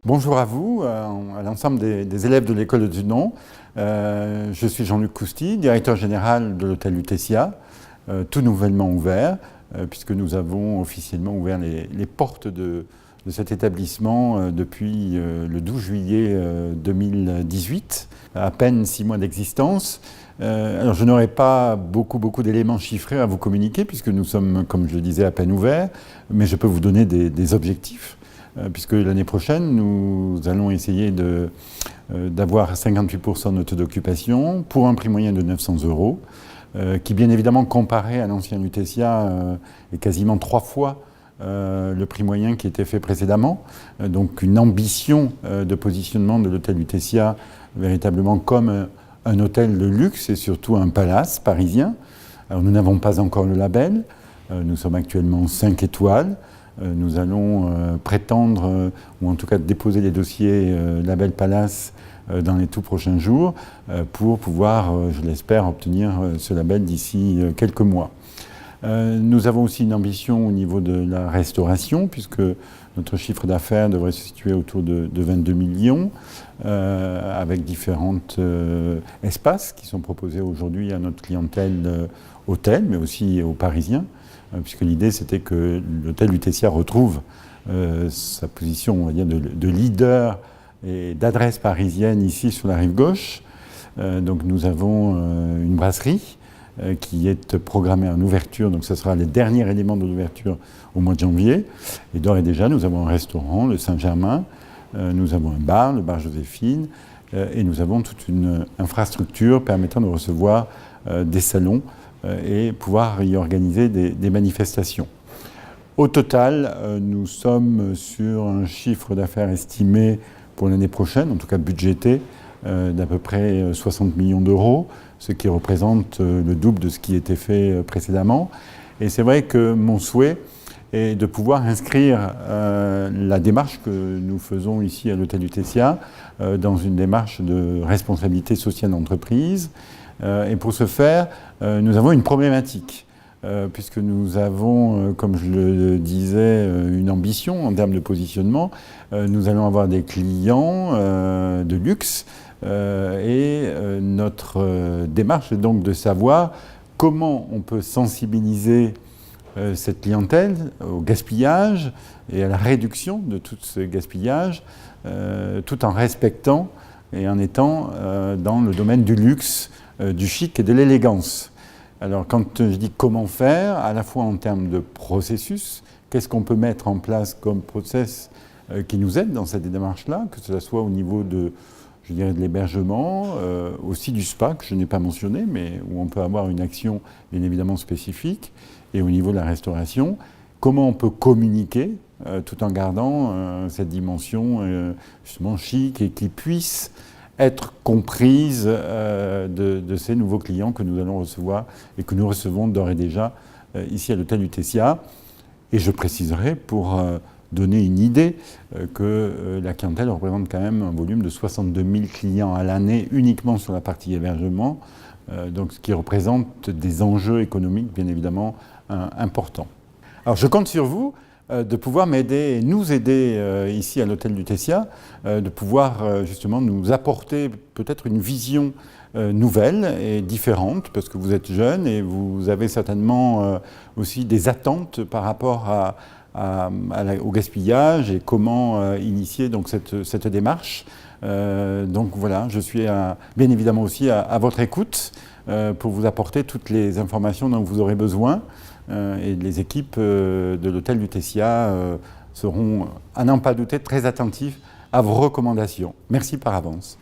Bonjour à vous, à l'ensemble des élèves de l'école de Dunon. Je suis Jean-Luc Cousty, directeur général de l'hôtel Lutetia, tout nouvellement ouvert, puisque nous avons officiellement ouvert les portes de cet établissement depuis le 12 juillet 2018, à peine 6 mois d'existence. Alors je n'aurai pas beaucoup d'éléments chiffrés à vous communiquer, puisque nous sommes, comme je le disais, à peine ouverts, mais je peux vous donner des objectifs. Puisque l'année prochaine, nous allons essayer d'avoir 58% de notre taux d'occupation pour un prix moyen de 900 €, qui bien évidemment, comparé à l'ancien Lutetia, est quasiment 3 fois le prix moyen qui était fait précédemment. Donc une ambition de positionnement de l'hôtel Lutetia véritablement comme un hôtel de luxe et surtout un palace parisien. Alors nous n'avons pas encore le label, nous sommes actuellement 5 étoiles. Nous allons prétendre, ou en tout cas déposer les dossiers Label Palace dans les tout prochains jours pour pouvoir, je l'espère, obtenir ce label d'ici quelques mois. Nous avons aussi une ambition au niveau de la restauration, puisque notre chiffre d'affaires devrait se situer autour de 22 millions, avec différents espaces qui sont proposés aujourd'hui à notre clientèle hôtel, mais aussi aux Parisiens. Puisque l'idée c'était que l'hôtel Lutetia retrouve sa position, on va dire, de leader et d'adresse parisienne ici sur la rive gauche. Donc nous avons une brasserie qui est programmée en ouverture, donc ce sera les derniers éléments de l'ouverture au mois de janvier. Et d'ores et déjà, nous avons un restaurant, le Saint-Germain, nous avons un bar, le bar Joséphine, et nous avons toute une infrastructure permettant de recevoir des salons et pouvoir y organiser des manifestations. Au total, nous sommes sur un chiffre d'affaires estimé pour l'année prochaine, en tout cas budgété, d'à peu près 60 millions d'euros, ce qui représente le double de ce qui était fait précédemment. Et c'est vrai que mon souhait est de pouvoir inscrire la démarche que nous faisons ici à l'hôtel Lutetia dans une démarche de responsabilité sociale d'entreprise. Et pour ce faire, nous avons une problématique, puisque nous avons, comme je le disais, une ambition en termes de positionnement. Nous allons avoir des clients de luxe et notre démarche est donc de savoir comment on peut sensibiliser cette clientèle au gaspillage et à la réduction de tout ce gaspillage, tout en respectant et en étant dans le domaine du luxe, du chic et de l'élégance. Alors quand je dis comment faire, à la fois en termes de processus, qu'est-ce qu'on peut mettre en place comme process qui nous aide dans cette démarche-là, que ce soit au niveau de, je dirais, de l'hébergement, aussi du spa, que je n'ai pas mentionné, mais où on peut avoir une action bien évidemment spécifique, et au niveau de la restauration, comment on peut communiquer tout en gardant cette dimension justement chic et qui puisse être comprise de ces nouveaux clients que nous allons recevoir et que nous recevons d'ores et déjà ici à l'hôtel Lutetia. Et je préciserai pour donner une idée que la clientèle représente quand même un volume de 62 000 clients à l'année uniquement sur la partie hébergement, donc ce qui représente des enjeux économiques bien évidemment importants. Alors je compte sur vous de pouvoir m'aider, nous aider ici à l'hôtel Lutetia, de pouvoir justement nous apporter peut-être une vision nouvelle et différente, parce que vous êtes jeune et vous avez certainement aussi des attentes par rapport au gaspillage et comment initier donc cette démarche. Donc voilà, je suis bien évidemment aussi à votre écoute pour vous apporter toutes les informations dont vous aurez besoin. Et les équipes de l'hôtel Lutetia seront, à n'en pas douter, très attentives à vos recommandations. Merci par avance.